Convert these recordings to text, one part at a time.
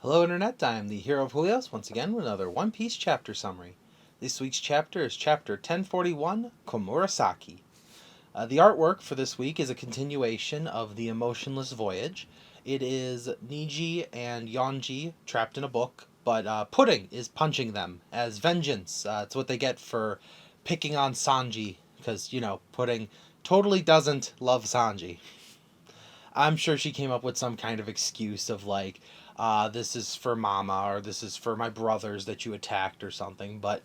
Hello Internet, I am the hero of Julios, once again with another One Piece chapter summary. This week's chapter is chapter 1041, Komurasaki. The artwork for this week is a continuation of The Emotionless Voyage. It is Niji and Yonji trapped in a book, but Pudding is punching them as vengeance. It's what they get for picking on Sanji, because, Pudding totally doesn't love Sanji. I'm sure she came up with some kind of excuse of like, this is for Mama or this is for my brothers that you attacked or something. But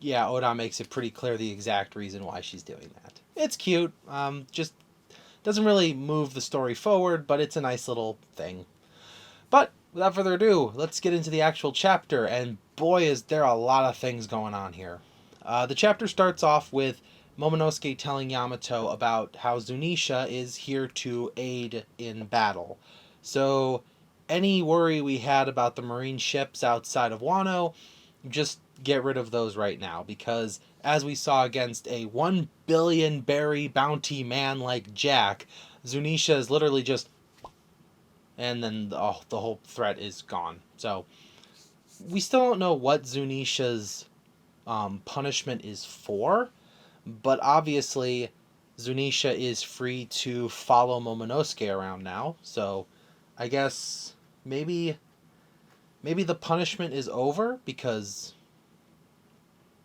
yeah, Oda makes it pretty clear the exact reason why she's doing that. It's cute. Just doesn't really move the story forward, but it's a nice little thing. But without further ado, let's get into the actual chapter. And boy, is there a lot of things going on here. The chapter starts off with Momonosuke telling Yamato about how Zunisha is here to aid in battle. So, any worry we had about the marine ships outside of Wano, just get rid of those right now. Because, as we saw against a 1 billion berry bounty man like Jack, Zunisha is literally just. And then the whole threat is gone. So, we still don't know what Zunisha's punishment is for, but obviously Zunisha is free to follow Momonosuke around now, so I guess maybe the punishment is over because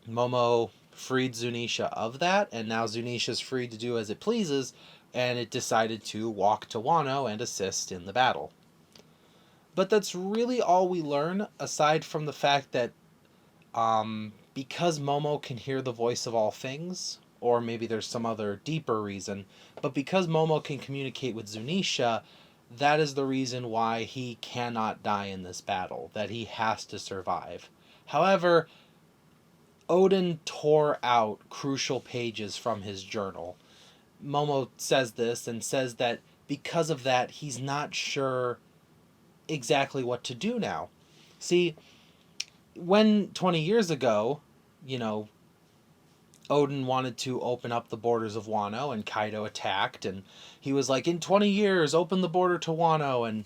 Momo freed Zunisha of that, and now Zunisha's free to do as it pleases, and it decided to walk to Wano and assist in the battle. But that's really all we learn, aside from the fact that because Momo can hear the voice of all things, or maybe there's some other deeper reason, but because Momo can communicate with Zunisha, that is the reason why he cannot die in this battle, that he has to survive. However, Oden tore out crucial pages from his journal. Momo says this and says that because of that, he's not sure exactly what to do now. See, when 20 years ago, Oden wanted to open up the borders of Wano and Kaido attacked, and he was like, in 20 years, open the border to Wano, and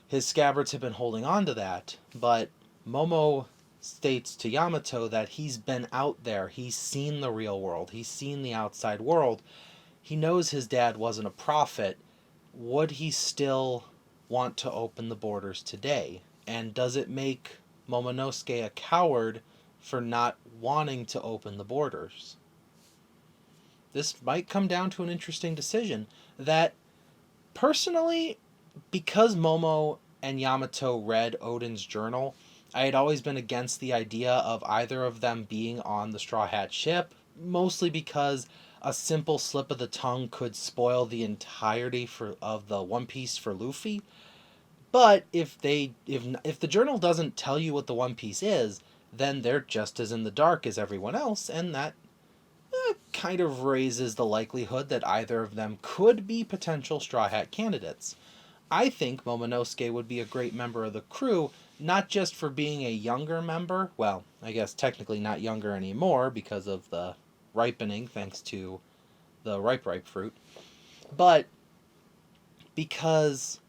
his scabbards have been holding on to that. But Momo states to Yamato that he's been out there, he's seen the real world, he's seen the outside world, he knows his dad wasn't a prophet. Would he still want to open the borders today? And does it make Momonosuke a coward for not wanting to open the borders? This might come down to an interesting decision that, personally, because Momo and Yamato read Oden's journal, I had always been against the idea of either of them being on the Straw Hat ship, mostly because a simple slip of the tongue could spoil the entirety of the One Piece for Luffy. But if the journal doesn't tell you what the One Piece is, then they're just as in the dark as everyone else, and that kind of raises the likelihood that either of them could be potential Straw Hat candidates. I think Momonosuke would be a great member of the crew, not just for being a younger member, well, I guess technically not younger anymore because of the ripening thanks to the ripe fruit, but because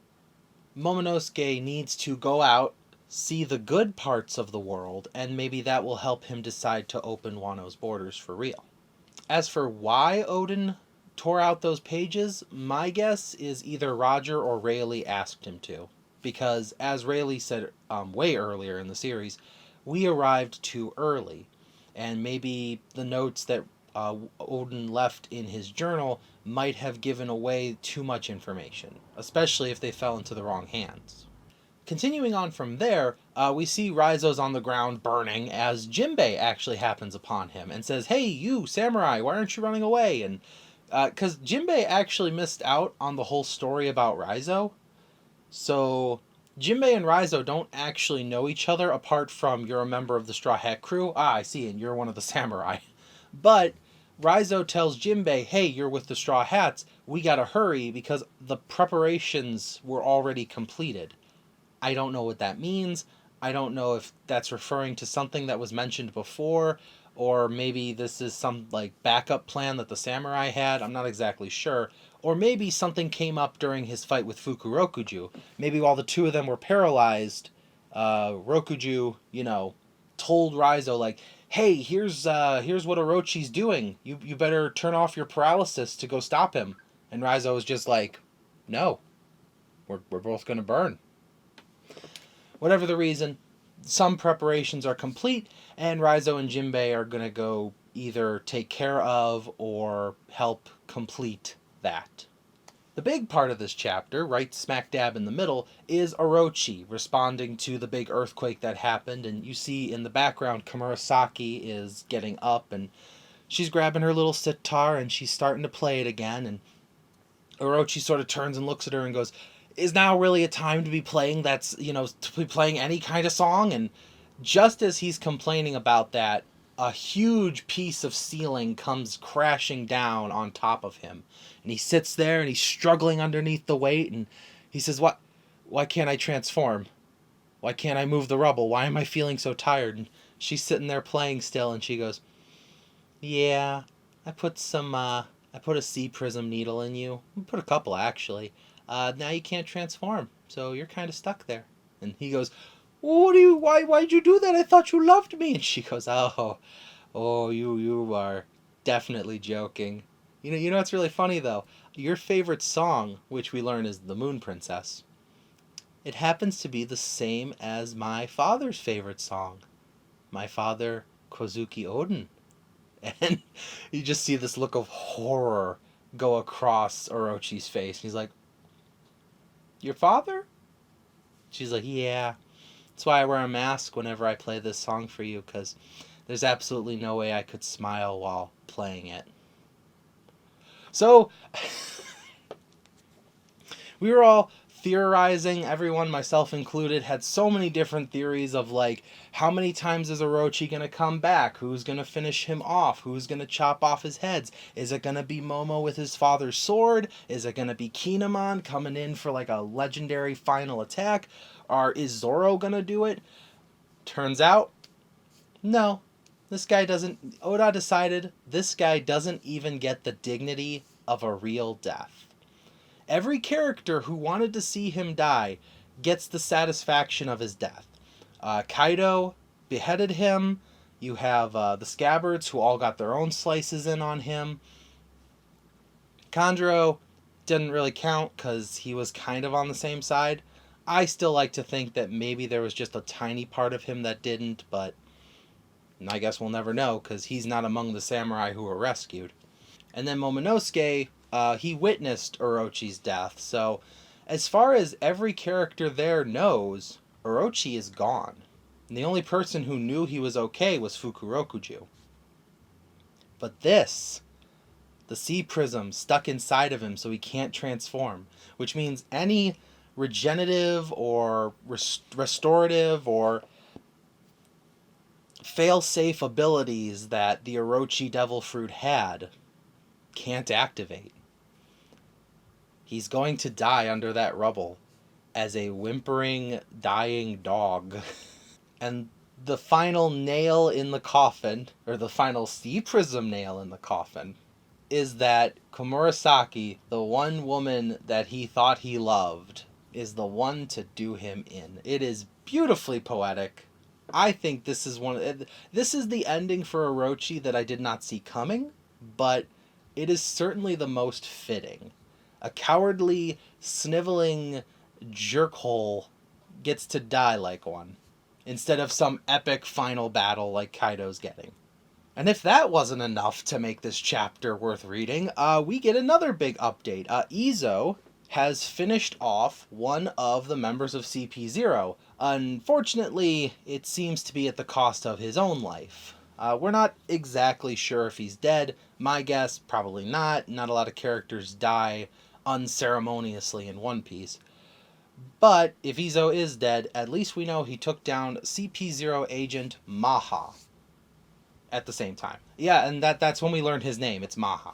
Momonosuke needs to go out, see the good parts of the world, and maybe that will help him decide to open Wano's borders for real. As for why Oden tore out those pages, my guess is either Roger or Rayleigh asked him to. Because, as Rayleigh said way earlier in the series, we arrived too early. And maybe the notes that Oden left in his journal might have given away too much information, especially if they fell into the wrong hands. Continuing on from there, we see Raizo's on the ground burning as Jinbei actually happens upon him and says, "Hey, you, samurai, why aren't you running away?" And because Jinbei actually missed out on the whole story about Raizo, so Jinbei and Raizo don't actually know each other apart from you're a member of the Straw Hat crew. Ah, I see, and you're one of the samurai. But Raizo tells Jinbei, "Hey, you're with the Straw Hats. We gotta hurry because the preparations were already completed." I don't know what that means. I don't know if that's referring to something that was mentioned before, or maybe this is some like backup plan that the samurai had. I'm not exactly sure. Or maybe something came up during his fight with Fukurokuju. Maybe while the two of them were paralyzed, Rokuju, told Raizo like, "Hey, here's what Orochi's doing. You better turn off your paralysis to go stop him." And Raizo was just like, "No, we're both gonna burn." Whatever the reason, some preparations are complete, and Raizo and Jinbei are gonna go either take care of or help complete that. The big part of this chapter, right smack dab in the middle, is Orochi responding to the big earthquake that happened, and you see in the background Komurasaki is getting up and she's grabbing her little sitar and she's starting to play it again, and Orochi sort of turns and looks at her and goes, "Is now really a time to be playing to be playing any kind of song?" And just as he's complaining about that, a huge piece of ceiling comes crashing down on top of him. And he sits there and he's struggling underneath the weight, and he says, "What? Why can't I transform? Why can't I move the rubble? Why am I feeling so tired?" And she's sitting there playing still, and she goes, "Yeah, I put a C prism needle in you. I put a couple actually. Now you can't transform, so you're kind of stuck there." And he goes, why'd you do that? I thought you loved me." And she goes, "Oh, you are definitely joking." You know what's really funny though? Your favorite song, which we learn is The Moon Princess, it happens to be the same as my father's favorite song. My father, Kozuki Oden. And you just see this look of horror go across Orochi's face. He's like, "Your father?" She's like, "Yeah. That's why I wear a mask whenever I play this song for you, because there's absolutely no way I could smile while playing it." So, we were all theorizing, everyone, myself included, had so many different theories of like, how many times is Orochi gonna come back? Who's gonna finish him off? Who's gonna chop off his heads? Is it gonna be Momo with his father's sword? Is it gonna be Kinemon coming in for like a legendary final attack? Or is Zoro gonna do it? Turns out, no. This guy doesn't. Oda decided this guy doesn't even get the dignity of a real death. Every character who wanted to see him die gets the satisfaction of his death. Kaido beheaded him. You have the Scabbards who all got their own slices in on him. Kanjuro didn't really count because he was kind of on the same side. I still like to think that maybe there was just a tiny part of him that didn't, but I guess we'll never know because he's not among the samurai who were rescued. And then Momonosuke, he witnessed Orochi's death. So, as far as every character there knows, Orochi is gone. And the only person who knew he was okay was Fukurokuju. But this, the C prism stuck inside of him so he can't transform, which means any regenerative or restorative or fail-safe abilities that the Orochi Devil Fruit had can't activate. He's going to die under that rubble as a whimpering, dying dog. And the final nail in the coffin, or the final C prism nail in the coffin, is that Komurasaki, the one woman that he thought he loved, is the one to do him in. It is beautifully poetic. I think this is the ending for Orochi that I did not see coming, but it is certainly the most fitting. A cowardly, sniveling jerkhole gets to die like one, instead of some epic final battle like Kaido's getting. And if that wasn't enough to make this chapter worth reading, we get another big update. Izo has finished off one of the members of CP0. Unfortunately, it seems to be at the cost of his own life. We're not exactly sure if he's dead. My guess, probably not. Not a lot of characters die unceremoniously in One Piece. But if Izo is dead, at least we know he took down CP0 agent Maha at the same time. Yeah, and that's when we learned his name. It's Maha.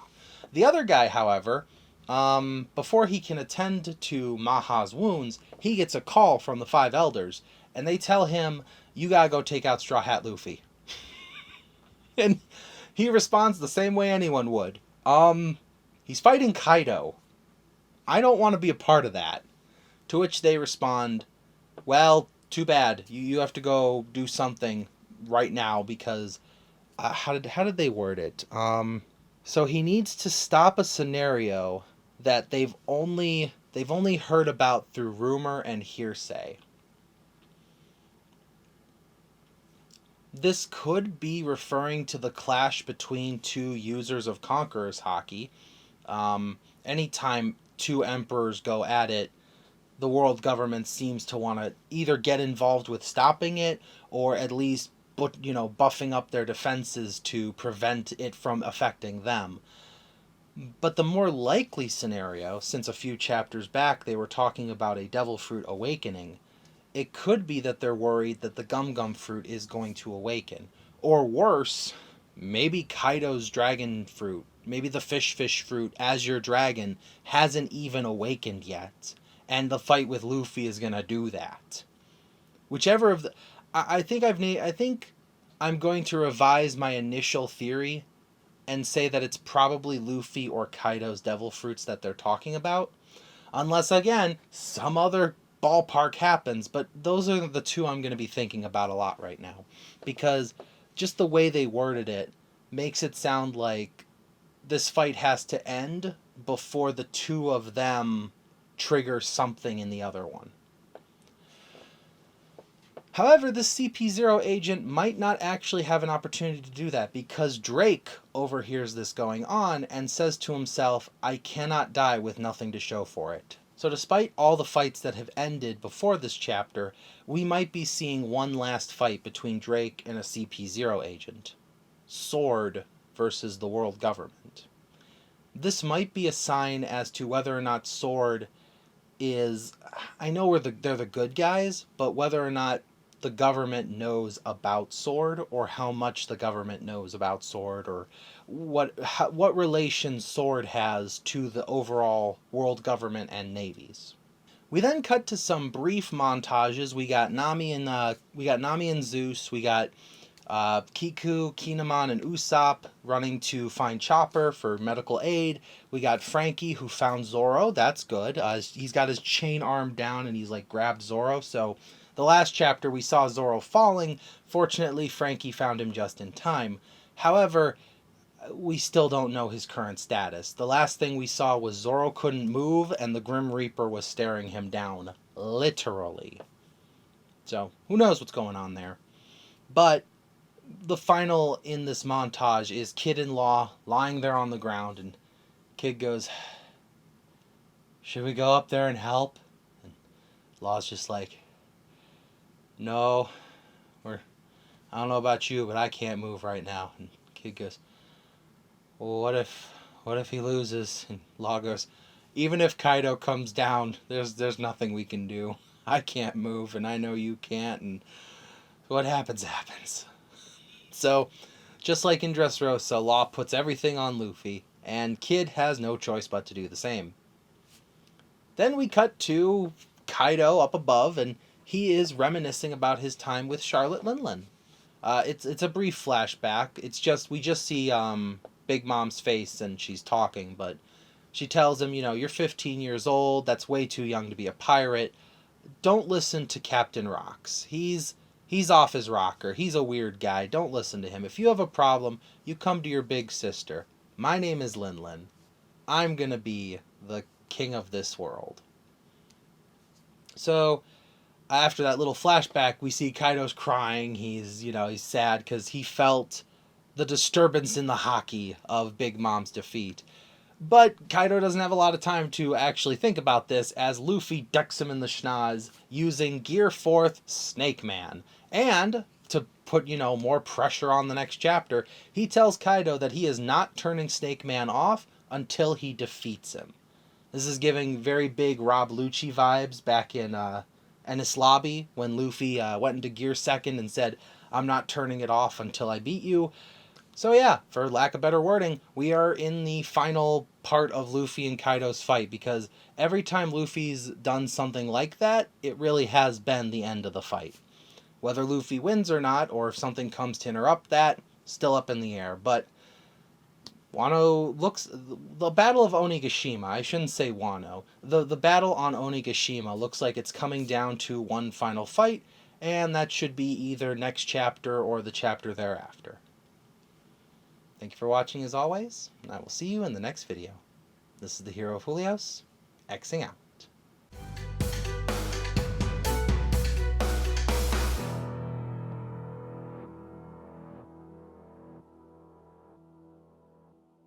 The other guy, however, before he can attend to Maha's wounds, he gets a call from the Five Elders, and they tell him, "You gotta go take out Straw Hat Luffy." And he responds the same way anyone would. He's fighting Kaido. I don't want to be a part of that. To which they respond, "Well, too bad. You have to go do something right now because how did they word it? So he needs to stop a scenario that they've only heard about through rumor and hearsay. This could be referring to the clash between two users of Conqueror's hockey. Anytime two emperors go at it, the world government seems to want to either get involved with stopping it or at least buffing up their defenses to prevent it from affecting them. But the more likely scenario, since a few chapters back they were talking about a devil fruit awakening, it could be that they're worried that the gum gum fruit is going to awaken. Or worse, maybe Kaido's dragon fruit, maybe the fish fruit as your dragon hasn't even awakened yet. And the fight with Luffy is going to do that. Whichever of the I think I'm going to revise my initial theory and say that it's probably Luffy or Kaido's devil fruits that they're talking about. Unless, again, some other ballpark happens. But those are the two I'm going to be thinking about a lot right now. Because just the way they worded it makes it sound like this fight has to end before the two of them trigger something in the other one. However, this CP0 agent might not actually have an opportunity to do that because Drake overhears this going on and says to himself, I cannot die with nothing to show for it. So despite all the fights that have ended before this chapter, we might be seeing one last fight between Drake and a CP0 agent. Sword versus the world government. This might be a sign as to whether or not Sword is... I know they're the good guys, but whether or not the government knows about Sword, or how much the government knows about Sword, or what relation Sword has to the overall world government and navies. We then cut to some brief montages. We got Nami and Zeus. We got Kiku, Kinemon, and Usopp running to find Chopper for medical aid. We got Frankie, who found Zoro. That's good. He's got his chain arm down and he's like grabbed Zoro. So the last chapter we saw Zoro falling. Fortunately, Frankie found him just in time. However, we still don't know his current status. The last thing we saw was Zoro couldn't move and the Grim Reaper was staring him down. Literally. So, who knows what's going on there. But the final in this montage is Kid and Law lying there on the ground, and Kid goes, should we go up there and help? And Law's just like, no, I don't know about you, but I can't move right now. And Kid goes, well, what if he loses? And Law goes, even if Kaido comes down, there's nothing we can do. I can't move, and I know you can't, and what happens. So, just like in Dressrosa, Law puts everything on Luffy, and Kid has no choice but to do the same. Then we cut to Kaido up above, and he is reminiscing about his time with Charlotte Linlin. It's a brief flashback. We just see Big Mom's face and she's talking, but she tells him, you're 15 years old, that's way too young to be a pirate. Don't listen to Captain Rocks. He's off his rocker. He's a weird guy. Don't listen to him. If you have a problem, you come to your big sister. My name is Linlin. I'm going to be the king of this world. So, after that little flashback, we see Kaido's crying. He's sad because he felt the disturbance in the hockey of Big Mom's defeat. But Kaido doesn't have a lot of time to actually think about this as Luffy decks him in the schnoz using Gear 4th Snake Man. And to put, more pressure on the next chapter, he tells Kaido that he is not turning Snake Man off until he defeats him. This is giving very big Rob Lucci vibes back in Enies Lobby when Luffy went into Gear 2nd and said, I'm not turning it off until I beat you. So yeah, for lack of better wording, we are in the final part of Luffy and Kaido's fight, because every time Luffy's done something like that, it really has been the end of the fight. Whether Luffy wins or not, or if something comes to interrupt that, still up in the air. But the Battle of Onigashima, I shouldn't say Wano, the battle on Onigashima looks like it's coming down to one final fight, and that should be either next chapter or the chapter thereafter. Thank you for watching as always, and I will see you in the next video. This is the Hero of Julios, Xing out.